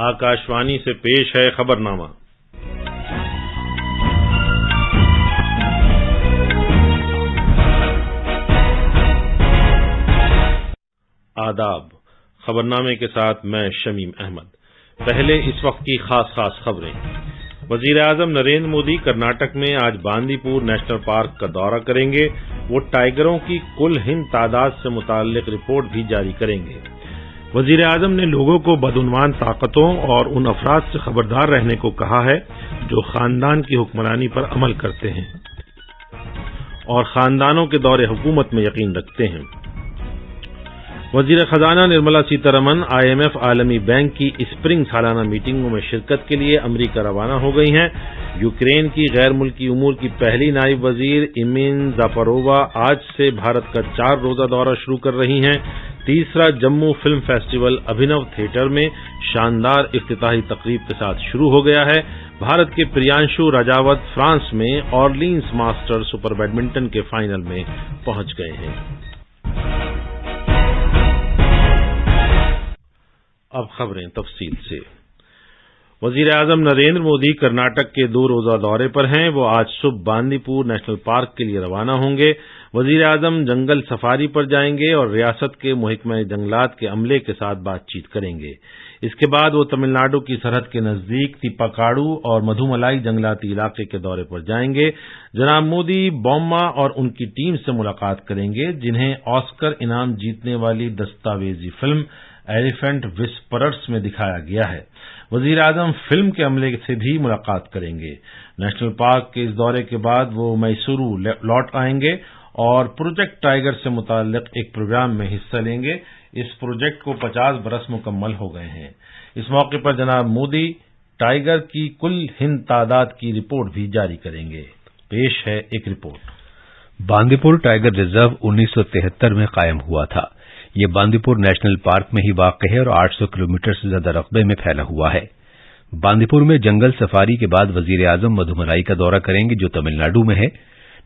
आकाशवाणी से पेश है खबरनामा। आदाब। खबरनामे के साथ मैं शमीम अहमद। पहले इस वक्त की खास खबरें। वजीर-ए-आज़म नरेंद्र मोदी कर्नाटक में आज बांदीपुर नेशनल पार्क का दौरा करेंगे। वो टाइगरों की कुल हिंद तादाद से मुताल्लिक रिपोर्ट भी जारी करेंगे। वजीर-ए-आज़म ने लोगों को बदउनवान ताकतों और उन अफराद से खबरदार रहने को कहा है जो खानदान की हुक्मरानी पर अमल करते हैं और खानदानों के दौरे हुकूमत में यकीन रखते हैं। वजीर खजाना निर्मला सीतारमण IMF आलमी बैंक की स्प्रिंग सालाना मीटिंगों में शिरकत के लिए अमरीका रवाना हो गई हैं। यूक्रेन की गैर मुल्की उमूर की पहली नायब वजीर इमिन जाफरोवा आज से भारत का 4 रोजा दौरा शुरू कर रही हैं। तीसरा जम्मू फिल्म फेस्टिवल अभिनव थिएटर में शानदार इफ्तिताही तकरीब के साथ शुरू हो गया है। भारत के प्रियांशु राजावत फ्रांस में ऑरलीन्स मास्टर सुपर बैडमिंटन के फाइनल में पहुंच गए हैं। अब खबरें तफसील से। वजीर-ए-आज़म नरेंद्र मोदी कर्नाटक के 2 रोजा दौरे पर हैं। वो आज सुबह बांदीपुर नेशनल पार्क के लिए रवाना होंगे। वजीर-ए-आज़म जंगल सफारी पर जाएंगे और रियासत के महकमा जंगलात के अमले के साथ बातचीत करेंगे। इसके बाद वो तमिलनाडु की सरहद के नजदीक तिप्पाकाडू और मधुमलाई जंगलाती इलाके के दौरे पर जाएंगे। जनाब मोदी बॉम्मा और उनकी टीम से मुलाकात करेंगे, जिन्हें ऑस्कर इनाम जीतने वाली दस्तावेजी फिल्म एलिफेंट विस्परर्स में दिखाया गया है। वजीर-ए-आज़म फिल्म के अमले से भी मुलाकात करेंगे। नेशनल पार्क के इस दौरे के बाद वो मैसूरू लौट आएंगे और प्रोजेक्ट टाइगर से मुताल्लिक एक प्रोग्राम में हिस्सा लेंगे। इस प्रोजेक्ट को 50 बरस मुकम्मल हो गए हैं। इस मौके पर जनाब मोदी टाइगर की कुल हिंद तादाद की रिपोर्ट भी जारी करेंगे। पेश है एक रिपोर्ट। बांदीपुर टाइगर रिजर्व 1973 में कायम हुआ था। ये बांदीपुर नेशनल पार्क में ही वाक़ है और 800 किलोमीटर से ज्यादा रकबे में फैला हुआ है। बांदीपुर में जंगल सफारी के बाद वजीर-ए-आज़म मधुमलाई का दौरा करेंगे, जो तमिलनाडु में है।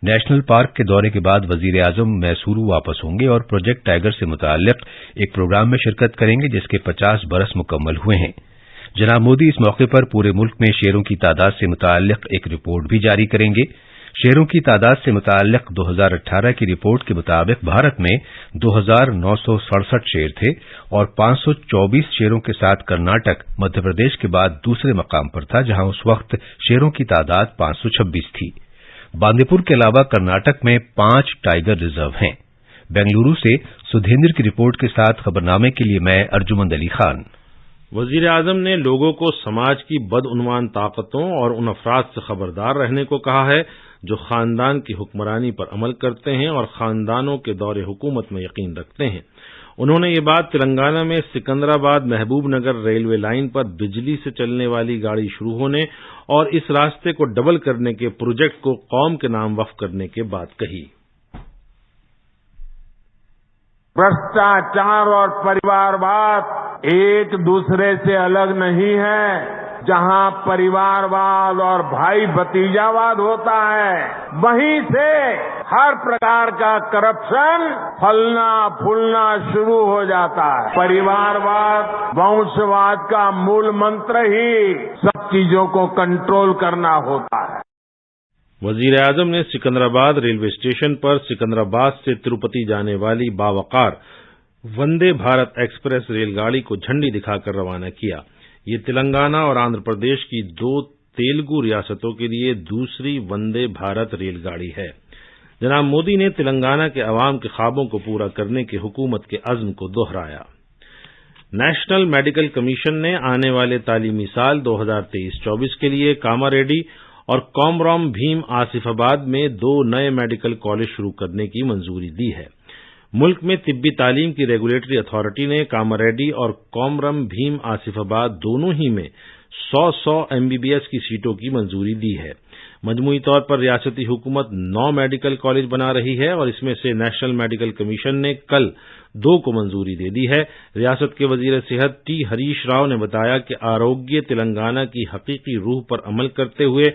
नेशनल पार्क के दौरे के बाद वजीर-ए-आज़म मैसूरू वापस होंगे और प्रोजेक्ट टाइगर से मुताल्लिक एक प्रोग्राम में शिरकत करेंगे, जिसके 50 बरस मुकम्मल हुए हैं। जनाब मोदी इस मौके पर पूरे मुल्क में शेरों की तादाद से मुताल्लिक एक रिपोर्ट भी जारी करेंगे। शेरों की तादाद से मुताल्लिक 2018 की रिपोर्ट के मुताबिक भारत में 2967 शेर थे और 524 शेरों के साथ कर्नाटक मध्य प्रदेश के बाद दूसरे मकाम पर था, जहां उस वक्त शेरों की तादाद 526 थी। बांदीपुर के अलावा कर्नाटक में 5 टाइगर रिजर्व हैं। बेंगलुरु से सुधेंद्र की रिपोर्ट के साथ खबरनामे के लिए मैं अर्जुमंद अली खान। वजीर-ए-आज़म ने लोगों को समाज की बदउनवान ताकतों और उन अफराद से खबरदार रहने को कहा है जो खानदान की हुक्मरानी पर अमल करते हैं और खानदानों के दौरे हुकूमत में यकीन रखते हैं। उन्होंने ये बात तेलंगाना में सिकंदराबाद महबूब नगर रेलवे लाइन पर बिजली से चलने वाली गाड़ी शुरू होने और इस रास्ते को डबल करने के प्रोजेक्ट को कौम के नाम वक्फ करने के बाद कही। भ्रष्टाचार और परिवारवाद एक दूसरे से अलग नहीं है। जहां परिवारवाद और भाई भतीजावाद होता है, वहीं से हर प्रकार का करप्शन फलना फूलना शुरू हो जाता है। परिवारवाद, वंशवाद का मूल मंत्र ही सब चीजों को कंट्रोल करना होता है। वजीर-ए-आज़म ने सिकंदराबाद रेलवे स्टेशन पर सिकंदराबाद से तिरुपति जाने वाली बावकार वंदे भारत एक्सप्रेस रेलगाड़ी को झंडी दिखाकर रवाना किया। ये तेलंगाना और आंध्र प्रदेश की 2 तेलुगु रियासतों के लिए दूसरी वंदे भारत रेलगाड़ी है। जनाब मोदी ने तेलंगाना के अवाम के ख्वाबों को पूरा करने के हुकूमत के अज़्म को दोहराया। नेशनल मेडिकल कमीशन ने आने वाले तालीमी साल 2023-24 के लिए कामारेड्डी और कोमराम भीम आसिफाबाद में 2 नए मेडिकल कॉलेज शुरू करने की मंजूरी दी है। मुल्क में तिब्बी तालीम की रेगुलेटरी अथॉरिटी ने कामारेड्डी और कोमरम भीम आसिफाबाद दोनों ही में 100 MBBS की सीटों की मंजूरी दी है। मजमूई तौर पर रियासती हुकूमत 9 मेडिकल कॉलेज बना रही है और इसमें से नेशनल मेडिकल कमीशन ने कल 2 को मंजूरी दे दी है। रियासत के वजीर सेहत टी हरीश राव ने बताया कि आरोग्य तेलंगाना की हकीकी रूह पर अमल करते हुए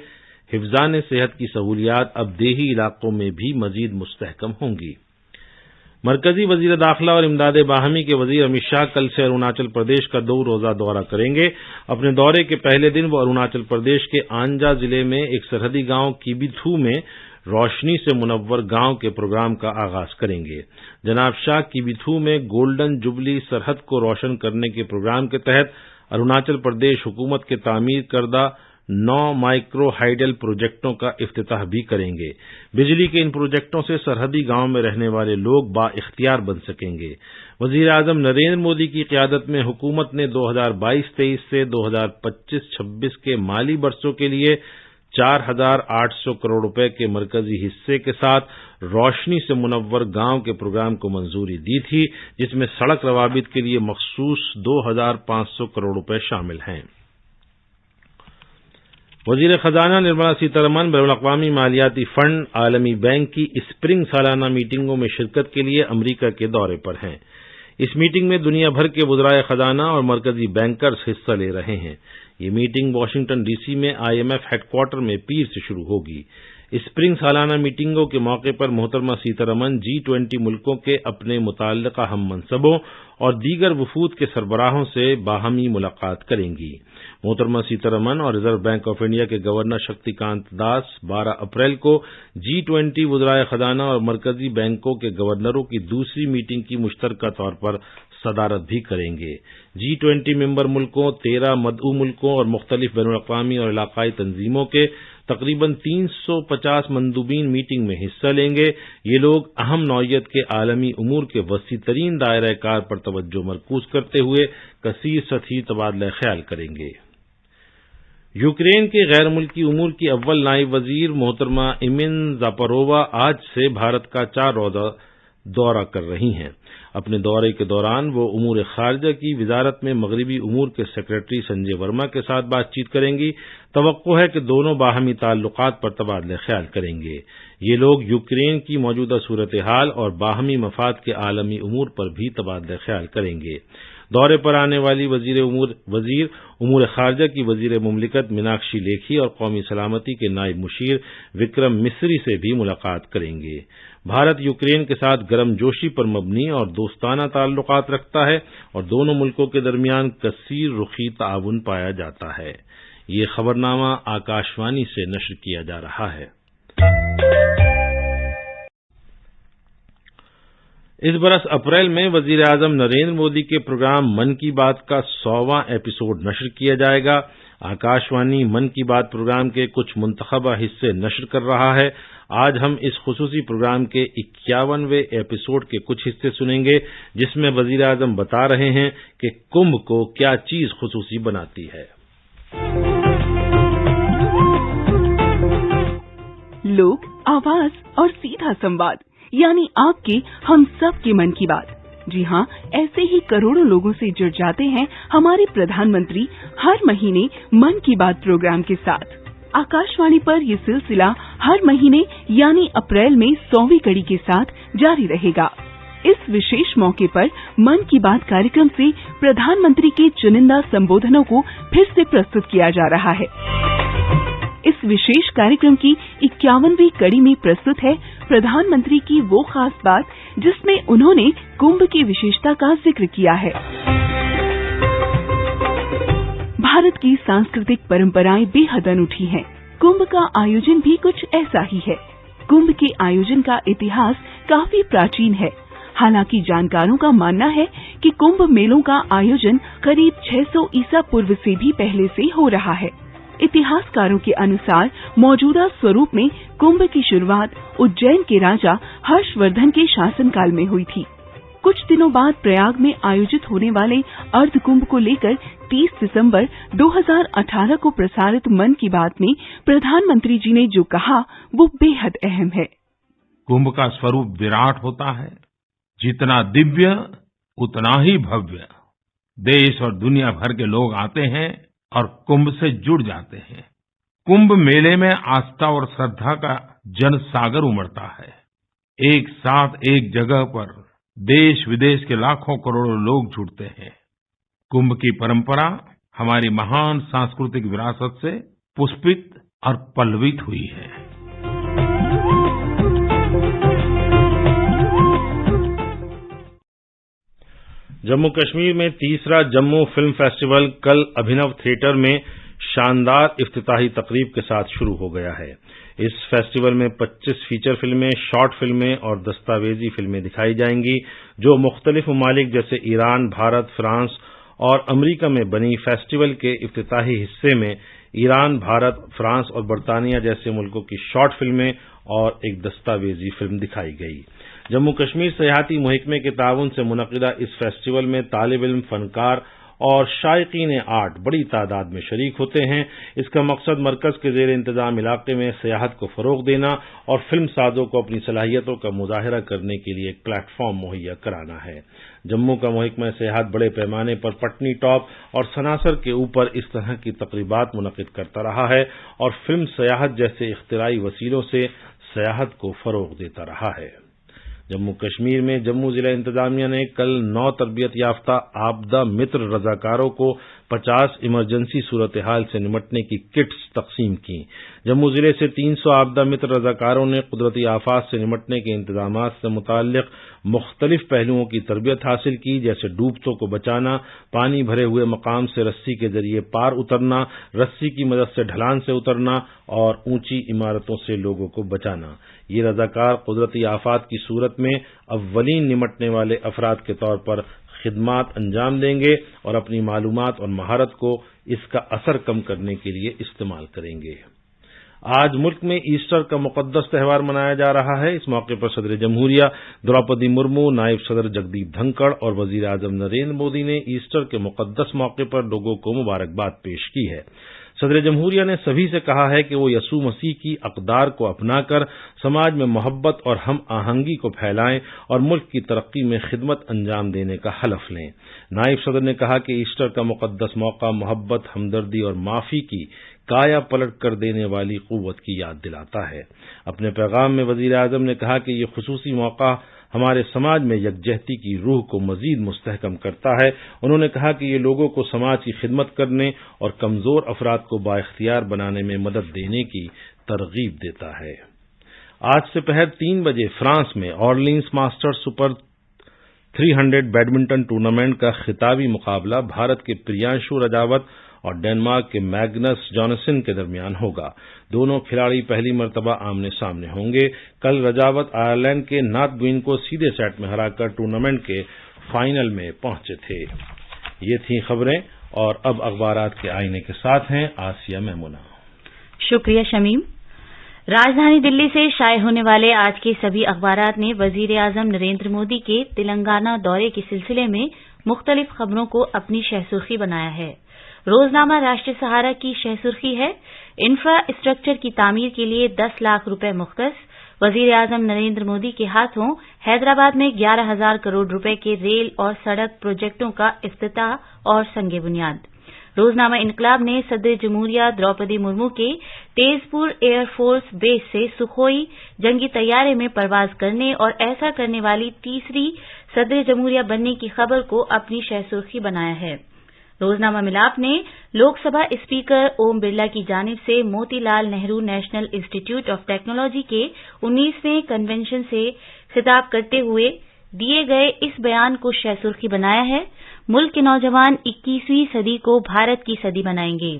हिफ्जान सेहत की सहूलियात अब देही इलाकों में भी मजीद मुस्तहकम होंगी। مرکزی وزیر داخلہ اور امداد باہمی کے وزیر امت شاہ کل سے اروناچل پردیش کا 2 روزہ دورہ کریں گے۔ اپنے دورے کے پہلے دن وہ اروناچل پردیش کے آنجا ضلع میں ایک سرحدی گاؤں کیبیتھو میں روشنی سے منور گاؤں کے پروگرام کا آغاز کریں گے۔ جناب شاہ کیبیتھو میں گولڈن جوبلی سرحد کو روشن کرنے کے پروگرام کے تحت اروناچل پردیش حکومت کے تعمیر کردہ 9 مائکرو ہائیڈل پروجیکٹوں کا افتتاح بھی کریں گے۔ بجلی کے ان پروجیکٹوں سے سرحدی گاؤں میں رہنے والے لوگ با اختیار بن سکیں گے۔ وزیر اعظم نریندر مودی کی قیادت میں حکومت نے 2022-23 سے 2025-26 کے مالی برسوں کے لیے 4,800 کروڑ روپے کے مرکزی حصے کے ساتھ روشنی سے منور گاؤں کے پروگرام کو منظوری دی تھی، جس میں سڑک روابط کے لیے مخصوص 2,500 کروڑ روپے شامل ہیں۔ وزیر خزانہ نرملا سیتارمن بین الاقوامی مالیاتی فنڈ عالمی بینک کی اسپرنگ سالانہ میٹنگوں میں شرکت کے لیے امریکہ کے دورے پر ہیں۔ اس میٹنگ میں دنیا بھر کے وزرائے خزانہ اور مرکزی بینکرز حصہ لے رہے ہیں۔ یہ میٹنگ واشنگٹن ڈی سی میں IMF ہیڈ کوارٹر میں پیر سے شروع ہوگی۔ اسپرنگ سالانہ میٹنگوں کے موقع پر محترمہ سیتارمن G20 ملکوں کے اپنے متعلقہ ہم منصبوں اور دیگر وفود کے سربراہوں سے باہمی ملاقات کریں گی۔ محترمہ سیتارمن اور ریزرو بینک آف انڈیا کے گورنر شکتی کانت داس 12 اپریل کو G20 وزرائے خزانہ اور مرکزی بینکوں کے گورنروں کی دوسری میٹنگ کی مشترکہ طور پر صدارت بھی کریں گے۔ G20 ممبر ملکوں، 13 مدعو ملکوں اور مختلف بین الاقوامی اور علاقائی تنظیموں کے تقریباً 350 مندوبین میٹنگ میں حصہ لیں گے۔ یہ لوگ اہم نوعیت کے عالمی امور کے وسیع ترین دائرہ کار پر توجہ مرکوز کرتے ہوئے کثیر سطحی تبادلہ خیال کریں گے۔ یوکرین کے غیر ملکی امور کی اول نائب وزیر محترمہ ایمن زاپارووا آج سے بھارت کا 4 روزہ دورہ کر رہی ہیں۔ اپنے دورے کے دوران وہ امور خارجہ کی وزارت میں مغربی امور کے سیکریٹری سنجے ورما کے ساتھ بات چیت کریں گی۔ توقع ہے کہ دونوں باہمی تعلقات پر تبادلہ خیال کریں گے۔ یہ لوگ یوکرین کی موجودہ صورتحال اور باہمی مفاد کے عالمی امور پر بھی تبادلہ خیال کریں گے۔ دورے پر آنے والی وزیر امور خارجہ کی وزیر مملکت میناکشی لیکھی اور قومی سلامتی کے نائب مشیر وکرم مسری سے بھی ملاقات کریں گے۔ بھارت یوکرین کے ساتھ گرم جوشی پر مبنی اور دوستانہ تعلقات رکھتا ہے اور دونوں ملکوں کے درمیان کثیر رخی تعاون پایا جاتا ہے۔ یہ خبرنامہ آکاشوانی سے نشر کیا جا رہا ہے۔ اس برس اپریل میں وزیر اعظم نریندر مودی کے پروگرام من کی بات کا 100واں ایپیسوڈ نشر کیا جائے گا۔ آکاشوانی من کی بات پروگرام کے کچھ منتخبہ حصے نشر کر رہا ہے۔ آج ہم اس خصوصی پروگرام کے 51ویں ایپیسوڈ کے کچھ حصے سنیں گے، جس میں وزیر اعظم بتا رہے ہیں کہ کمبھ کو کیا چیز خصوصی بناتی ہے۔ لوگ، آواز اور سیدھا سنواد، یعنی آپ کے ہم سب کے من کی بات۔ جی ہاں، ایسے ہی کروڑوں لوگوں سے جڑ جاتے ہیں ہمارے پردھان منتری ہر مہینے من کی بات پروگرام کے ساتھ۔ آکاشوانی پر یہ سلسلہ ہر مہینے یعنی اپریل میں 100ویں کڑی کے ساتھ جاری رہے گا۔ اس وشیش موقع پر من کی بات کاریکرم سے پردھان منتری کے چنندہ سمبودھنوں کو پھر سے پرستت کیا جا رہا ہے۔ اس وشیش کاریکرم کی 51ویں کڑی میں پرستت ہے پردھان منتری کی وہ خاص بات جس میں انہوں نے کمبھ کی وشیشتا کا ذکر کیا ہے۔ بھارت کی سانسکرتک پرمپرائیں بے حد انوکھی ہیں۔ کمبھ کا آیوجن بھی کچھ ایسا ہی ہے۔ کمبھ کے آیوجن کا اتہاس کافی پراچین ہے۔ حالانکہ جانکاروں کا ماننا ہے کہ کمبھ میلوں کا آیوجن قریب 600 عیسوی پورو سے بھی پہلے سے ہو رہا ہے۔ اتہاسکاروں کے انوسار موجودہ سوروپ میں کمبھ کی شروعات اجین کے راجا ہرش وردھن کے شاسن کال میں ہوئی تھی۔ کچھ دنوں بعد پریاگ میں آیوجت ہونے والے اردھ کمبھ کو لے کر 30 دسمبر 2018 کو پرسارت من کی بات میں پردھان منتری جی نے جو کہا وہ بے حد اہم ہے۔ کمبھ کا سوروپ وراٹ ہوتا ہے، جتنا دیویہ اتنا ہی بھویہ۔ دیش اور دنیا بھر کے لوگ آتے ہیں اور کمبھ سے جڑ جاتے ہیں۔ کمبھ میلے میں آستھا اور شردھا کا جن ساگر امڑتا ہے۔ ایک ساتھ ایک جگہ پر دیش ودیش کے لاکھوں کروڑوں لوگ جڑتے ہیں۔ کمبھ کی پرمپرا ہماری مہان سانسکرتک وراثت سے پشپت اور پلوت ہوئی ہے۔ जम्मू कश्मीर में तीसरा जम्मू फिल्म फेस्टिवल कल अभिनव थिएटर में शानदार इफ्तिताही तकरीब के साथ शुरू हो गया है। इस फेस्टिवल में 25 फीचर फिल्में, शॉर्ट फिल्में और दस्तावेजी फिल्में दिखाई जाएंगी, जो मुख्तलिफ ममालिक जैसे ईरान, भारत, फ्रांस और अमरीका में बनी। फेस्टिवल के इफ्तिताही हिस्से में ईरान, भारत, फ्रांस और बरतानिया जैसे मुल्कों की शॉर्ट फिल्में और एक दस्तावेजी फिल्म दिखाई गई। जम्मू कश्मीर सयाहती महकमे के ताउन से मुनक़िदा इस फेस्टिवल में तालिब इल्म, फनकार और शायकीन आर्ट बड़ी तादाद में शरीक होते हैं। इसका मकसद मरकज के ज़ेर इंतजाम इलाके में सियाहत को फ़रोग़ देना और फिल्म साजों को अपनी सलाहियतों का मुज़ाहिरा करने के लिए एक प्लेटफॉर्म मुहैया कराना है। जम्मू का महकमा सियाहत बड़े पैमाने पर पटनी टॉप और सनासर के ऊपर इस तरह की तक़रीबात मुनक़िद करता रहा है और फिल्म सियाहत जैसे इख्तिराई वसीलों से सियाहत को फ़रोग़ देता रहा है। जम्मू कश्मीर में जम्मू जिला इंतजामिया ने कल 9 तरबियत याफ्ता आपदा मित्र रजाकारों को 50 इमरजेंसी सूरत हाल से निमटने की किट्स तकसीम की। जम्मू जिले से 300 आपदा मित्र रजाकारों ने कुदरती आफात से निमटने के इंतजामात से मुताल्लिक मुख्तलिफ पहलुओं की तरबियत हासिल की, जैसे डूबतों को बचाना, पानी भरे हुए मकाम से रस्सी के जरिए पार उतरना, रस्सी की मदद से ढलान से उतरना और ऊंची इमारतों से लोगों को बचाना। ये रजाकार कुदरती आफात की सूरत में अव्वलीन निमटने वाले अफराद के तौर पर खिदमात अंजाम देंगे और अपनी मालूमात और महारत को इसका असर कम करने के लिए इस्तेमाल करेंगे। आज मुल्क में ईस्टर का मुकद्दस त्यौहार मनाया जा रहा है। इस मौके पर सदर जमहूरिया द्रौपदी मुर्मू, नायब सदर जगदीप धनखड़ और वजीर आजम नरेंद्र मोदी ने ईस्टर के मुकद्दस मौके पर लोगों को मुबारकबाद पेश की है। सदर जमहूरिया ने सभी से कहा है कि वो यसू मसीह की अक़दार को अपनाकर समाज में मोहब्बत और हम आहंगी को फैलाएं और मुल्क की तरक्की में खिदमत अंजाम देने का हलफ लें। नायब सदर ने कहा कि ईस्टर का मुकद्दस मौका मोहब्बत, हमदर्दी और माफ़ी की काया पलट कर देने वाली क़ुव्वत की याद दिलाता है। अपने पैगाम में वज़ीर आज़म ने कहा कि ये खुसूसी मौका हमारे समाज में यकजहती की रूह को मजीद मुस्तहकम करता है। उन्होंने कहा कि ये लोगों को समाज की खिदमत करने और कमज़ोर अफराद को बाइख्तियार बनाने में मदद देने की तरगीब देता है। आज दोपहर 3 बजे फ्रांस में Orleans masters super 300 badminton tournament का खिताबी मुकाबला भारत के प्रियांशु रजावत और डेनमार्क के मैग्नस जॉनसन के दरमियान होगा। दोनों खिलाड़ी पहली मर्तबा आमने सामने होंगे। कल रजावत आयरलैंड के नाथ गुइन को सीधे सेट में हराकर टूर्नामेंट के फाइनल में पहुंचे थे। ये थी खबरें और अब अखबारात के आईने के साथ हैं आसिया मेमुना। शुक्रिया शमीम। राजधानी दिल्ली से शाये होने वाले आज के सभी अखबारात ने वजीर आजम नरेंद्र मोदी के तेलंगाना दौरे के सिलसिले में मुख्तलिफ खबरों को अपनी शहसुर्खी बनाया है। रोजनामा राष्ट्रीय सहारा की शहसुर्खी है, इंफ्रास्ट्रक्चर की तामीर के लिए 10 लाख रुपए मुख्तस। वजीर आजम नरेंद्र मोदी के हाथों हैदराबाद में 11,000 करोड़ रुपए के रेल और सड़क प्रोजेक्टों का इफ्तिताह और संगे बुनियाद। रोजनामा इनकलाब ने सदर जमहूरिया द्रौपदी मुर्मू के तेजपुर एयरफोर्स बेस से सुखोई जंगी तैयारे में परवाज करने और ऐसा करने वाली तीसरी सदर जमहूरिया बनने की खबर को अपनी शहसुर्खी बनाया है। रोजनामा मिलाप ने लोकसभा स्पीकर ओम बिरला की जानिब से Motilal Nehru national institute of technology के 19वें कन्वेंशन से खिताब करते हुए दिए गए इस बयान को शहसुर्खी बनाया है। मुल्क के नौजवान 21वीं सदी को भारत की सदी बनाएंगे।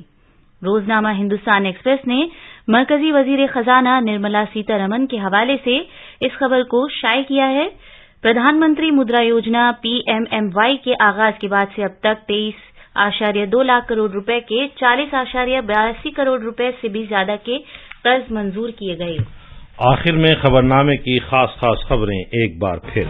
रोजनामा हिंदुस्तान एक्सप्रेस ने मरकजी वजीर खजाना निर्मला सीतारमण के हवाले से इस खबर को शाये किया है। प्रधानमंत्री मुद्रा योजना PMMY के आगाज के बाद से अब तक 23.2 लाख करोड़ रुपए के 40.82 करोड़ रुपए से भी ज्यादा के कर्ज मंजूर किए गए। आखिर में खबरनामे की खास खबरें एक बार फिर।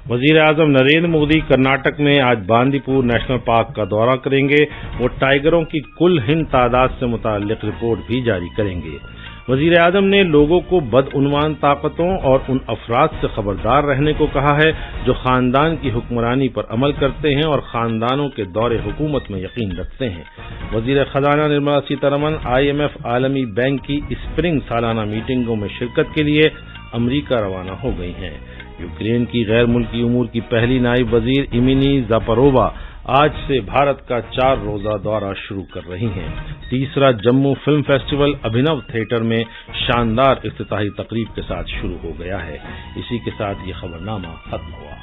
वजीर आजम नरेंद्र मोदी कर्नाटक में आज बांदीपुर नेशनल पार्क का दौरा करेंगे। वो टाइगरों की कुल हिंद तादाद से मुताल्लिक रिपोर्ट भी जारी करेंगे। वजीर आजम ने लोगों को बदउनवान ताकतों और उन अफराद से खबरदार रहने को कहा है जो खानदान की हुक्मरानी पर अमल करते हैं और खानदानों के दौरे हुकूमत में यकीन रखते हैं। वजीर खजाना निर्मला सीतारमण IMF आलमी बैंक की स्प्रिंग सालाना मीटिंगों में शिरकत के लिए अमरीका रवाना हो गई हैं। यूक्रेन की गैर मुल्की उमूर की पहली नायब वजीर इमिनी जापरोवा आज से भारत का 4 रोजा दौरा शुरू कर रही हैं। तीसरा जम्मू फिल्म फेस्टिवल अभिनव थिएटर में शानदार इफ्तिताही तकरीब के साथ शुरू हो गया है। इसी के साथ ये खबरनामा खत्म हुआ।